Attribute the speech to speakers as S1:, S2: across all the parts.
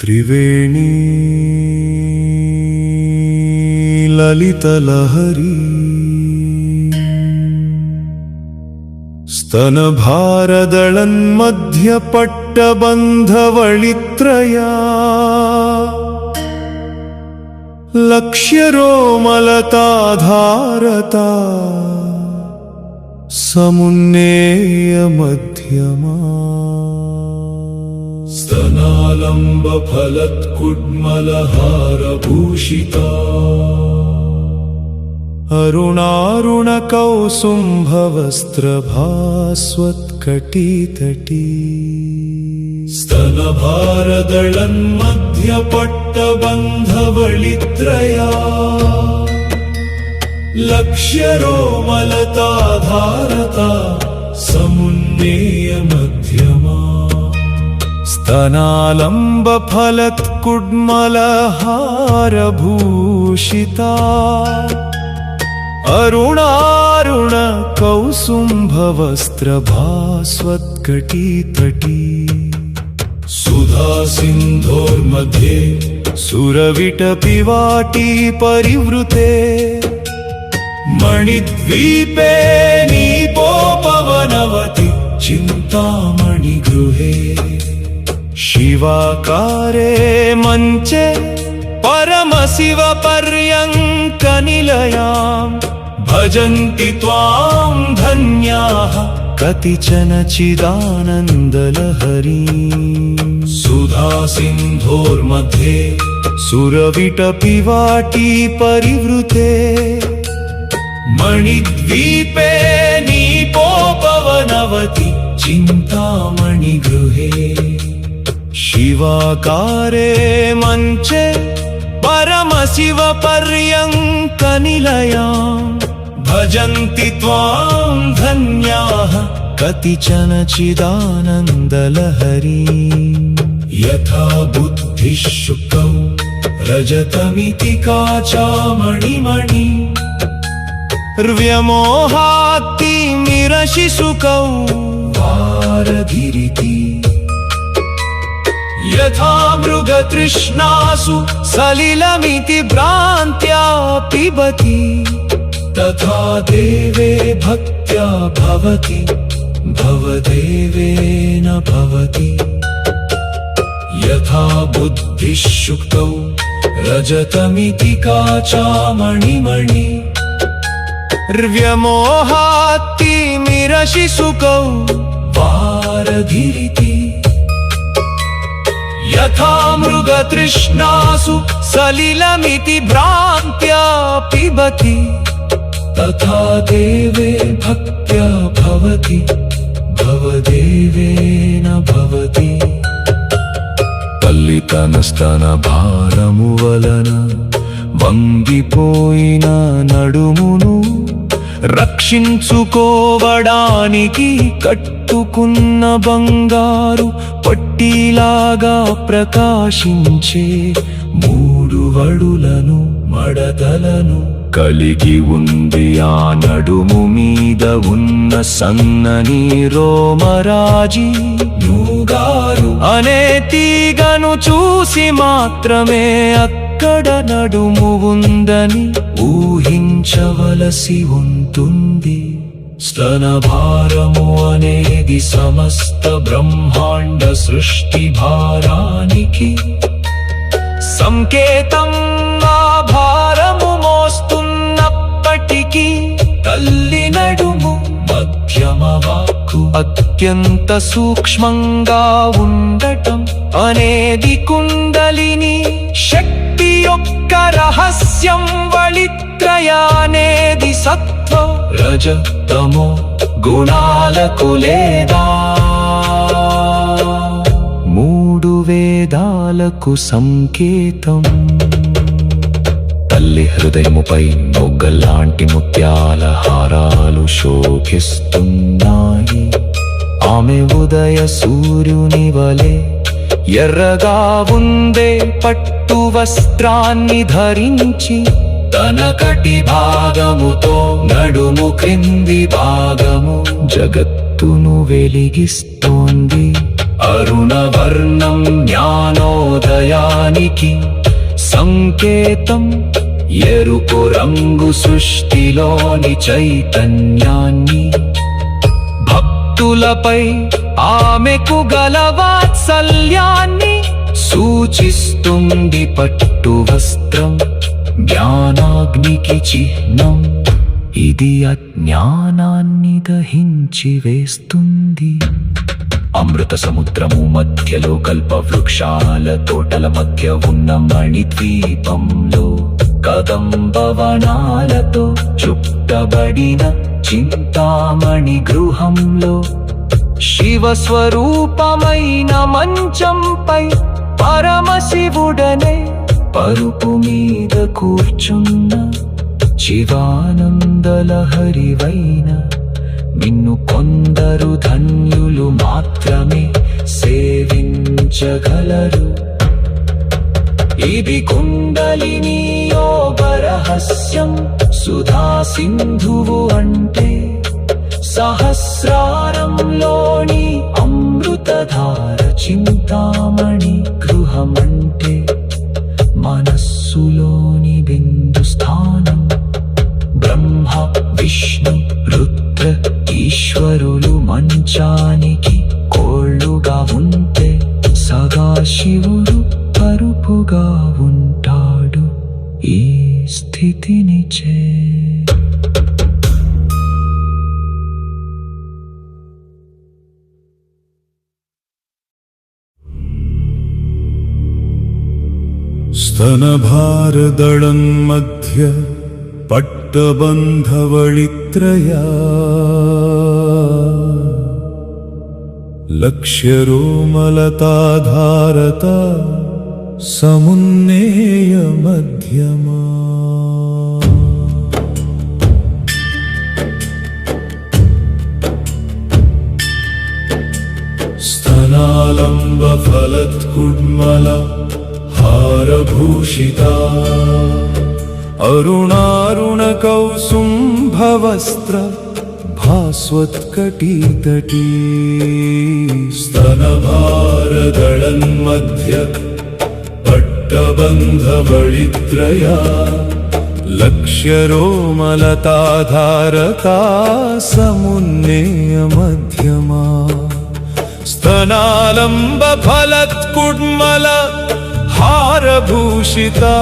S1: త్రివేణీ లలితలహరీ स्तनभारदळन्मध्यपट्टबन्धवळित्रया लक्ष्यरोमलताधारता समुन्नेयमध्यमा स्तनालम्बफलत्कुड्मलहारभूषिता अरुणारुणकौसुम्भवस्त्रभास्वत्कटितटी स्तनभारदळन्मध्यपट्टबन्धवळित्रया लक्ष्यरोमलताधारता समुन्नेयमध्यमा स्तनालम्बफलत्कुड्मलहारभूषिता अरुणारुणकौसुम्भवस्त्रभास्वत्कटितटी सुधासिन्धोर्मध्ये सुरविटपिवाटी परिवृते मणिद्वीपे नीपोपवनवति चिन्तामणिगृहे शिवाकारे मञ्चे परमशिवपर्यङ्कनिलयां भजन्ति त्वां धन्याः कतिचन चिदानन्दलहरीं सुधासिन्धोर्मध्ये सुरविटपिवाटी परिवृते मणिद्वीपे नीपोपवनवति चिन्तामणिगृहे शिवाकारे मञ्चे परमशिवपर्यङ्कनिलयां भजन्ति त्वां धन्याः कतिचन चिदानन्दलहरीं यथा बुद्धिशुकौ रजतमिति काचामणिमणि व्यमोहात्तिमिरशिशुकौ वारधिरिति यथा मृगतृष्णासु सलिलमिति भ्रान्त्या पिबति तथा देवे भक्त्या भवति भवदेवेन भवति यथा बुद्धिशुक्तौ रजतमिति काचामणिमणि व्यमोहात्तिमिरशिशुकौ वारधिरिति यथा मृगतृष्णासु सलिलमिति भ्रान्त्या पिबति तथा देवे भक्त्या भवति भवदेवेन भवति तल्लि तन स्तनभारमु वलन వంగిపోయిన నడుమును రక్షించుకోవడానికి కట్టుకున్న బంగారు పట్టీలాగా ప్రకాశించే మూడు వడులను మడతలను కలిగి ఉంది ఆ నడుము మీద ఉన్న సన్నని రోమరాజి నూగారు అనే తీగను చూసి మాత్రమే అక్కడ నడుము ఉందని ఊహించవలసి ఉంటుంది స్తనభారము అనేది సమస్త బ్రహ్మాండ సృష్టి భారానికి సంకేతం ఆ భారము మోస్తున్నప్పటికీ తల్లి నడుము మధ్యమ వాక్కు అత్యంత సూక్ష్మంగా ఉండటం అనేది కుండలిని శక్తి యొక్క రహస్యం వళిత్రయానేది సత్వ రజ తమో గుణాలకు లేదా మూడు వేదాలకు సంకేతం తల్లి హృదయముపై మొగ్గలాంటి ముత్యాల హారాలు శోభిస్తున్నాయి ఆమె ఉదయ సూర్యుని వలె ఎర్రగా ఉందే పట్టు వస్త్రాన్ని ధరించి తన కటి భాగముతో నడుము క్రింది భాగము జగత్తును వెలిగిస్తోంది అరుణవర్ణం జ్ఞానోదయా జ్ఞానానికి సంకేతం ఎరుపు రంగు సృష్టిలోని చైతన్యాన్ని భక్తులపై ఆమెకు గల వాత్సల్యాన్ని సూచిస్తుంది పట్టు వస్త్రం జ్ఞానాగ్నికి చిహ్నం ఇది అజ్ఞానాన్ని దహించి వేస్తుంది అమృత సముద్రము మధ్యలో కల్ప వృక్షాల తోటల మధ్య ఉన్న మణిద్వీపంలో కదంబవనాలతో చుట్టబడిన చింతామణి గృహంలో శివస్వరూపమైన మంచంపై పరమశివుడనే పరుపు మీద కూర్చున్న శివానందలహరివైన నిన్ను కొందరు ధన్యులు మాత్రమే సేవించగలరు ఇది కుండలిని యోగ రహస్యం సుధా సింధువు అంటే సహస్రారంలోని అమృతధార చింతామణి గృహమంటే మనస్సులోని బిందు స్థానం బ్రహ్మ విష్ణు రుద్ర ఈశ్వరులు మంచానికి కోళ్ళుగా ఉంటే సదాశివుడు పరుపుగా ఉంటాడు ఈ స్థితిని చే
S2: स्तनभारदळन्मध्य पट्टबन्धवळित्रया लक्ष्यरोमलताधारता समुन्नेय मध्यमा स्तनालम्बफलत्कुड्मला हारभूषिता अरुणारुणकौसुम्भवस्त्र भास्वत्कटीतटी स्तनभारदळन्मध्य पट्टबन्धवळित्रया लक्ष्यरोमलताधारता समुन्नेय मध्यमा स्तनालम्बफलत्कुड्मला हारभूषिता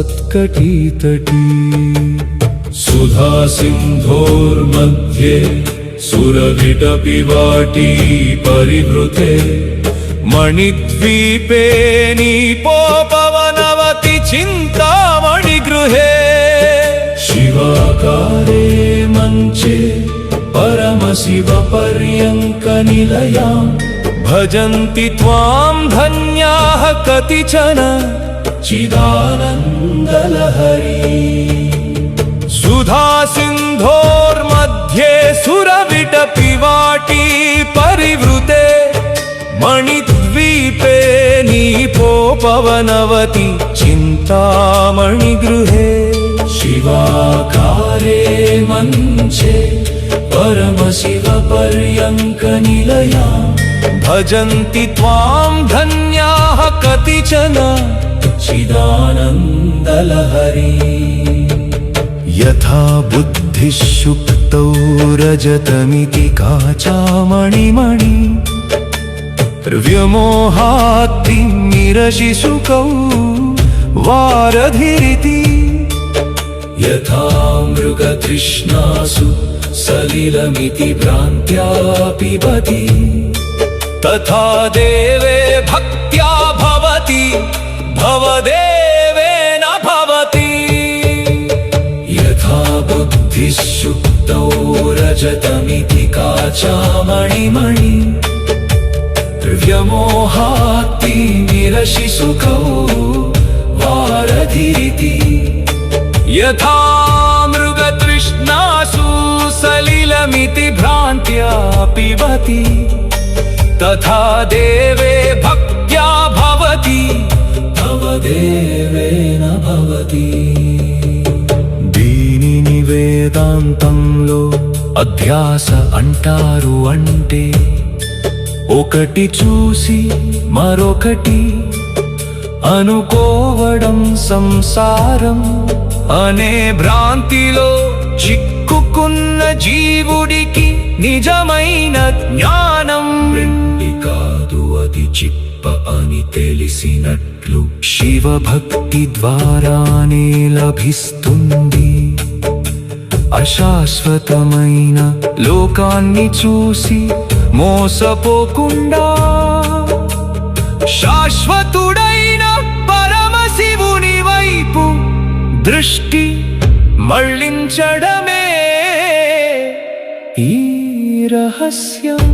S2: अरुणारुणकौसुम्भवस्त्रभास्वत्कटीतटी सुधा सिन्धोर्मध्ये सुरभिटपिवाटी परिवृते मणिद्वीपे नीपोपवनवति चिन्तामणिगृहे शिवाकारे मञ्चे परमशिवपर्यङ्कनिलयां भजन्ति त्वां धन्याः कतिचन चिदानन्दलहरी सुधा सिन्धोर्मध्ये सुरविटपिवाटी परिवृते मणिद्वीपे नीपोपवनवति चिन्तामणिगृहे शिवाकारे मञ्चे परमशिवपर्यङ्कनिलया भजन्ति त्वां धन्याः कतिचन चिदानन्दलहरी यथा बुद्धिशुक्तौ रजतमिति काचामणिमणि व्योमोहात्तिमिरशिशुकौ वारधिरिति यथा मृगतृष्णासु सलिलमिति भ्रान्त्या पिबति तथा देवे भक्त्या भवति भवदेवेन भवति यथा बुद्धिशुक्तौ रजतमिति काचामणिमणि व्योमोहात्तिमिरशिशुकौ वारधिरिति यथा मृगतृष्णासु सलिलमिति भ्रान्त्या पिबति तथा देवे भक्त्या भवति भवदेवेन भवति दीनिनि వేదాంతంలో అధ్యాస అంటారు. అంటే ఒకటి చూసి మరొకటి అనుకోవడం, సంసారం అనే భ్రాంతిలో చిక్కుకున్న జీవుడికి నిజమైన జ్ఞానం వెండి కాదు అది చిప్ప అని తెలిసినట్లు శివభక్తి ద్వారానే లభిస్తుంది. అశాశ్వతమైన లోకాన్ని చూసి మోసపోకుండా శాశ్వతుడైన పరమశివుని వైపు దృష్టి మళ్ళించడమే ఈ రహస్యం.